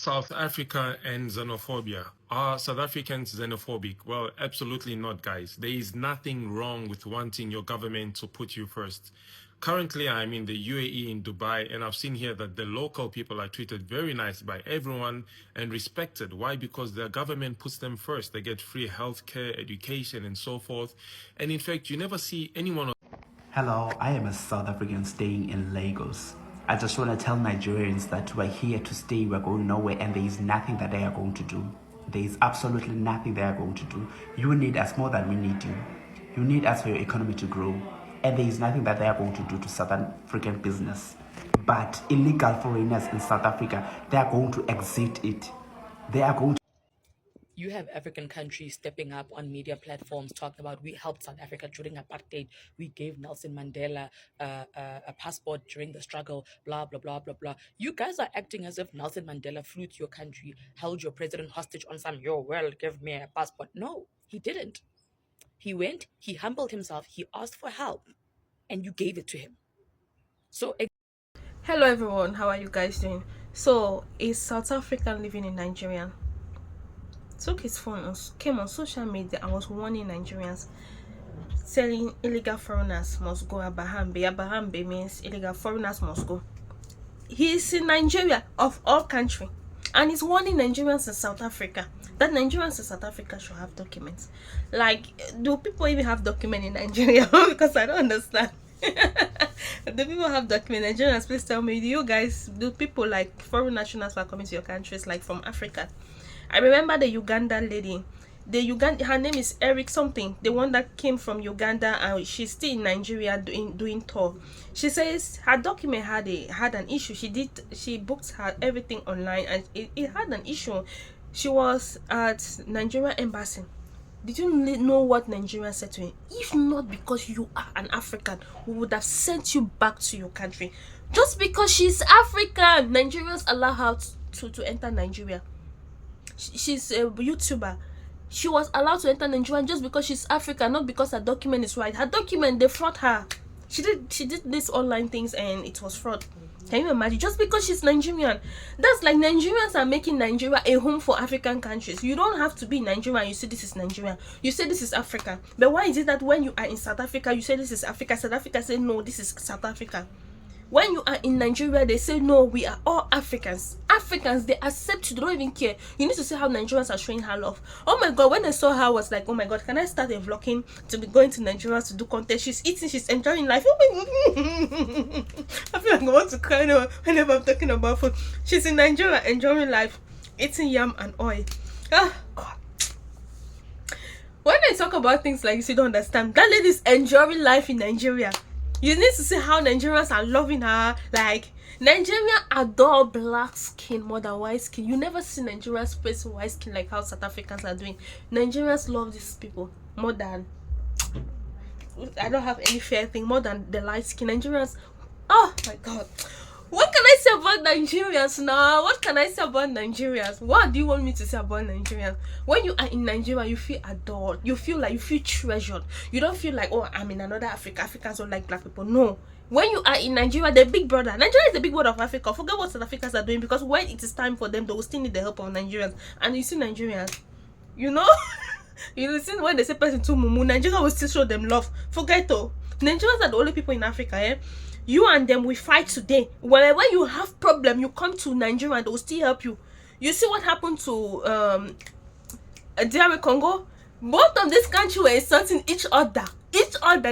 South Africa and xenophobia. Are South Africans xenophobic? Well, absolutely not, guys. There is nothing wrong with wanting your government to put you first. Currently, I'm in the UAE in Dubai, and I've seen here that the local people are treated very nice by everyone and respected. Why? Because their government puts them first. They get free healthcare, education, and so forth. And in fact, you never see anyone. Hello, I am a South African staying in Lagos. I just want to tell Nigerians that we're here to stay, we're going nowhere, and there is nothing that they are going to do. There is absolutely nothing they are going to do. You need us more than we need you. You need us for your economy to grow, and there is nothing that they are going to do to South African business. But illegal foreigners in South Africa, they are going to exit it. They are going to. You have African countries stepping up on media platforms talking about we helped South Africa during apartheid. We gave Nelson Mandela a passport during the struggle, blah, blah, blah, blah, blah. You guys are acting as if Nelson Mandela flew to your country, held your president hostage on some, yo, well, give me a passport. No, he didn't. He went, he humbled himself, he asked for help, and you gave it to him. So, Hello everyone, how are you guys doing? So, a South African living in Nigeria took his phone, came on social media and was warning Nigerians, telling illegal foreigners must go. Abahambe. Abahambe means illegal foreigners must go. He is in Nigeria, of all country, and he's warning Nigerians in South Africa that Nigerians in South Africa should have documents. Like, do people even have documents in Nigeria? Because I don't understand. Do people have documents? Nigerians, please tell me, do people like foreign nationals who are coming to your countries, like from Africa? I remember the Uganda lady. Her name is Eric something, the one that came from Uganda, and she's still in Nigeria doing tour. She says her document had an issue. She booked her everything online, and it had an issue. She was at Nigeria embassy. Did you know what Nigeria said to him? If not because you are an African, we would have sent you back to your country. Just because she's African, Nigerians allow her to enter Nigeria. She's a YouTuber. She was allowed to enter Nigeria just because she's African, not because her document is right. Her document, they fraud her. She did these online things and it was fraud. Can you imagine? Just because she's Nigerian. That's like Nigerians are making Nigeria a home for African countries. You don't have to be Nigerian. You say this is Nigeria. You say this is Africa. But why is it that when you are in South Africa, you say this is Africa? South Africa say no, this is South Africa. When you are in Nigeria, they say no, we are all Africans. Africans, they accept you, they don't even care. You need to see how Nigerians are showing her love. Oh my god, when I saw her, I was like, oh my god, can I start a vlogging to be going to Nigeria to do content? She's eating, she's enjoying life. Oh my god. I feel like I want to cry now whenever I'm talking about food. She's in Nigeria enjoying life, eating yam and oil. Ah, god. When I talk about things like this, you don't understand. That lady's enjoying life in Nigeria. You need to see how Nigerians are loving her. Like, Nigeria adore black skin more than white skin. You never see Nigerians face white skin like how South Africans are doing. Nigerians love these people more than, I don't have any fair thing, more than the light skin. Nigerians, oh my god. What can I say about Nigerians now? What can I say about Nigerians? What do you want me to say about Nigerians? When you are in Nigeria, you feel adored. You feel treasured. You don't feel like, oh, I'm in another Africa. Africans don't like black people. No. When you are in Nigeria, the big brother. Nigeria is the big brother of Africa. Forget what South Africans are doing, because when it is time for them, they will still need the help of Nigerians. And you see Nigerians, you know, you listen when they say person to mumu, Nigeria will still show them love. Forget though. Nigerians are the only people in Africa, eh? You and them will fight today. Whenever you have problem, you come to Nigeria and they will still help you. You see what happened to DR Congo? Both of these countries were insulting each other,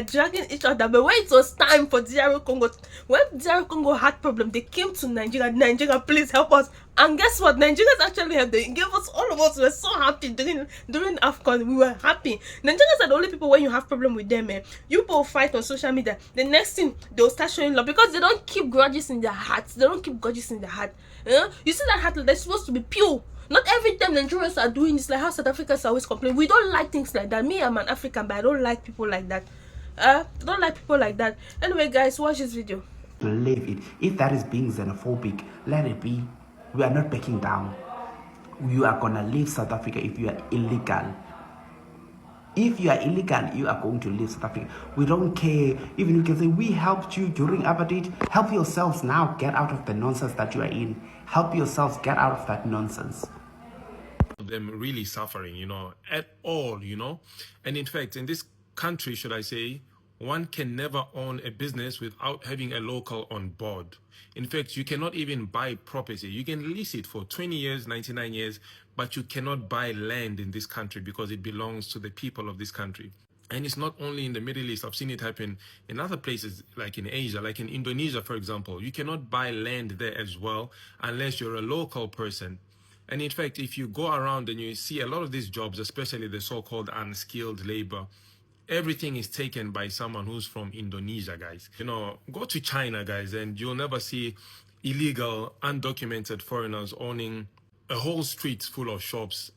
dragging each other. But when it was time for DR Congo, when DR Congo had problem, they came to Nigeria. Nigeria, please help us. And guess what? Nigerians actually helped. They gave us, all of us were so happy during AFCON. We were happy. Nigerians are the only people when you have problem with them, you people fight on social media. The next thing, they'll start showing love because they don't keep grudges in their hearts. They don't keep grudges in their heart. You see that heart, they're supposed to be pure. Not every time Nigerians are doing this, like how South Africans always complain. We don't like things like that. Me, I'm an African, but I don't like people like that. I don't like people like that. Anyway, guys, watch this video. Leave it. If that is being xenophobic, let it be. We are not backing down. You are gonna leave South Africa if you are illegal. If you are illegal, you are going to leave South Africa. We don't care. Even you can say, we helped you during apartheid. Help yourselves now. Get out of the nonsense that you are in. Help yourselves get out of that nonsense. Them really suffering, at all, And in fact, in this country, should I say, one can never own a business without having a local on board. In fact, you cannot even buy property. You can lease it for 20 years, 99 years, but you cannot buy land in this country because it belongs to the people of this country. And it's not only in the Middle East. I've seen it happen in other places, like in Asia, like in Indonesia, for example. You cannot buy land there as well unless you're a local person. And in fact, if you go around and you see a lot of these jobs, especially the so-called unskilled labor, everything is taken by someone who's from Indonesia, guys. Go to China, guys, and you'll never see illegal, undocumented foreigners owning a whole street full of shops.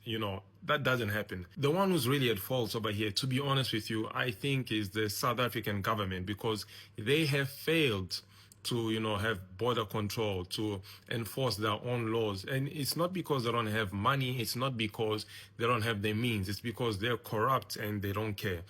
That doesn't happen. The one who's really at fault over here, to be honest with you, I think is the South African government, because they have failed to have border control, to enforce their own laws. And it's not because they don't have money, it's not because they don't have the means, it's because they're corrupt and they don't care.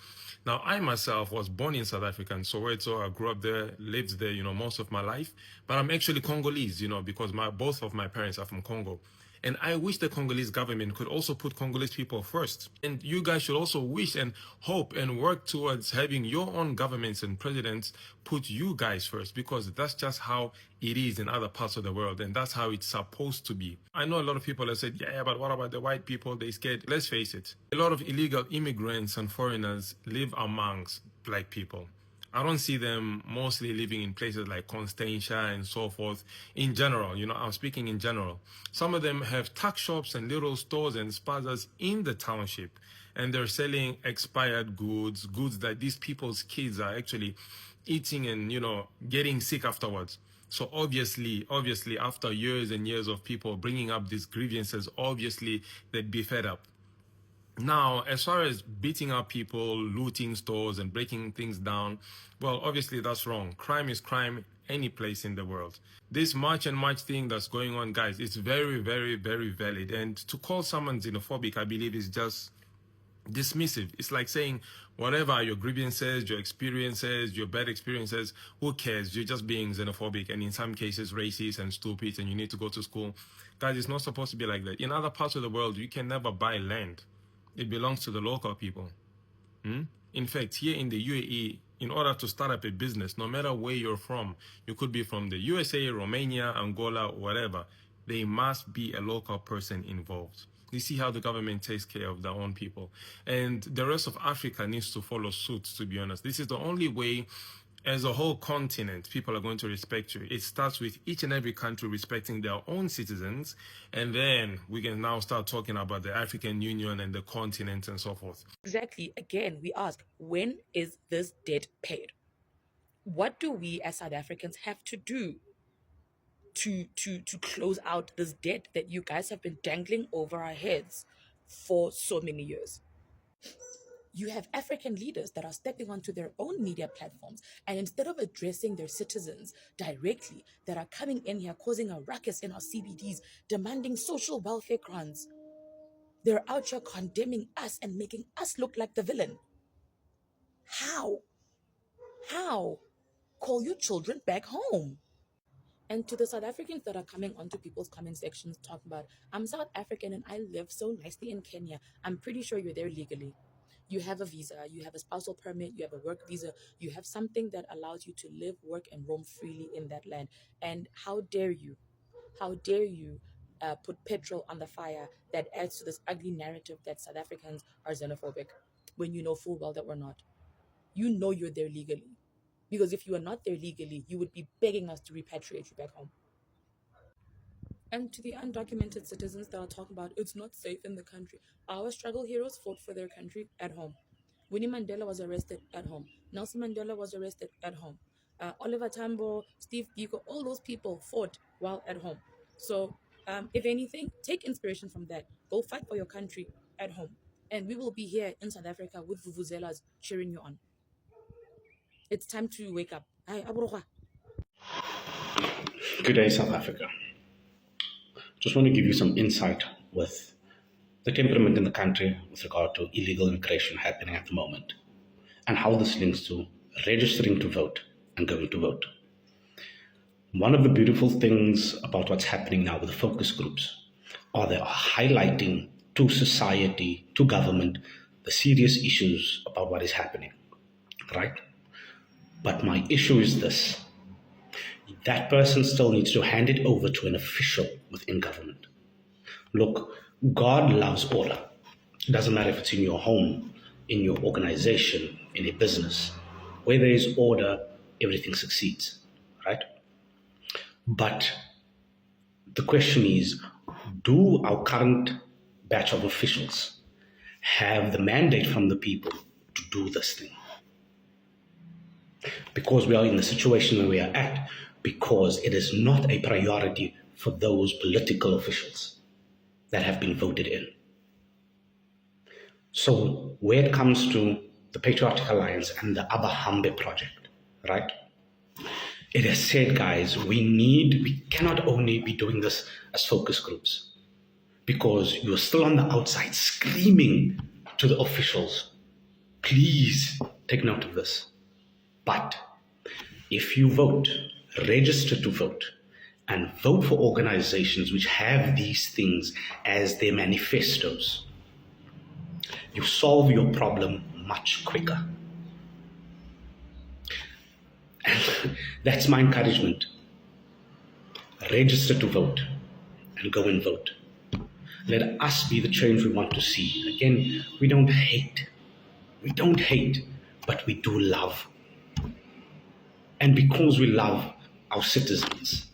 Now, I myself was born in South Africa, in Soweto. I grew up there, lived there most of my life, but I'm actually Congolese, because both of my parents are from Congo. And I wish the Congolese government could also put Congolese people first. And you guys should also wish and hope and work towards having your own governments and presidents put you guys first, because that's just how it is in other parts of the world. And that's how it's supposed to be. I know a lot of people have said, yeah, but what about the white people? They're scared. Let's face it. A lot of illegal immigrants and foreigners live amongst black people. I don't see them mostly living in places like Constantia and so forth. In general, I'm speaking in general. Some of them have tuck shops and little stores and spazas in the township, and they're selling expired goods that these people's kids are actually eating and, getting sick afterwards. So obviously, after years and years of people bringing up these grievances, obviously they'd be fed up. Now, as far as beating up people, looting stores and breaking things down, well, obviously that's wrong. Crime is crime any place in the world. This march and march thing that's going on, guys, it's very, very, very valid. And to call someone xenophobic, I believe, is just dismissive. It's like saying, whatever your grievances, your experiences, your bad experiences, who cares? You're just being xenophobic and in some cases racist and stupid and you need to go to school. Guys, it's not supposed to be like that. In other parts of the world, you can never buy land. It belongs to the local people. In fact, here in the UAE, in order to start up a business, no matter where you're from, you could be from the USA, Romania, Angola, whatever, there must be a local person involved. You see how the government takes care of their own people. And the rest of Africa needs to follow suit, to be honest. This is the only way, as a whole continent, people are going to respect you. It starts with each and every country respecting their own citizens, and then we can now start talking about the African Union and the continent and so forth. Exactly. Again, we ask, when is this debt paid? What do we as South Africans have to do to close out this debt that you guys have been dangling over our heads for so many years? You have African leaders that are stepping onto their own media platforms, and instead of addressing their citizens directly, that are coming in here causing a ruckus in our CBDs, demanding social welfare grants, they're out here condemning us and making us look like the villain. How? Call your children back home. And to the South Africans that are coming onto people's comment sections talking about, I'm South African and I live so nicely in Kenya. I'm pretty sure you're there legally. You have a visa, you have a spousal permit, you have a work visa, you have something that allows you to live, work, and roam freely in that land. And how dare you put petrol on the fire that adds to this ugly narrative that South Africans are xenophobic, when you know full well that we're not. You know you're there legally. Because if you are not there legally, you would be begging us to repatriate you back home. And to the undocumented citizens that are talking about it's not safe in the country, our struggle heroes fought for their country at home. Winnie Mandela was arrested at home. Nelson Mandela was arrested at home. Oliver Tambo, Steve Biko, all those people fought while at home. So if anything, take inspiration from that. Go fight for your country at home. And we will be here in South Africa with vuvuzelas cheering you on. It's time to wake up. Good day, South Africa. Just want to give you some insight with the temperament in the country with regard to illegal immigration happening at the moment, and how this links to registering to vote and going to vote. One of the beautiful things about what's happening now with the focus groups are they are highlighting to society, to government, the serious issues about what is happening, right? But my issue is this. That person still needs to hand it over to an official within government. Look, God loves order. It doesn't matter if it's in your home, in your organization, in a business. Where there is order, everything succeeds, right? But the question is, do our current batch of officials have the mandate from the people to do this thing? Because we are in the situation where we are at, because it is not a priority for those political officials that have been voted in. So where it comes to the Patriotic Alliance and the Abahambe project, right? It has said, guys, we cannot only be doing this as focus groups, because you're still on the outside screaming to the officials, please take note of this. But if you vote, register to vote, and vote for organizations which have these things as their manifestos, you solve your problem much quicker. And that's my encouragement. Register to vote and go and vote. Let us be the change we want to see. Again, we don't hate. We don't hate, but we do love. And because we love our citizens,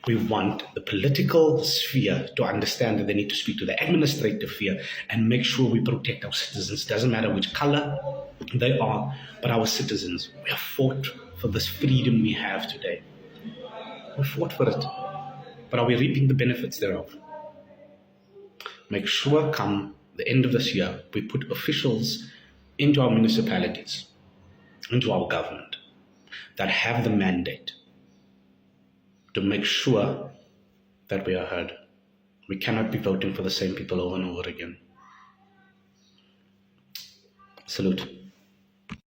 we want the political sphere to understand that they need to speak to the administrative sphere and make sure we protect our citizens. Doesn't matter which color they are, but our citizens. We have fought for this freedom we have today. We fought for it. But are we reaping the benefits thereof? Make sure come the end of this year, we put officials into our municipalities, into our government, that have the mandate to make sure that we are heard. We cannot be voting for the same people over and over again. Salute.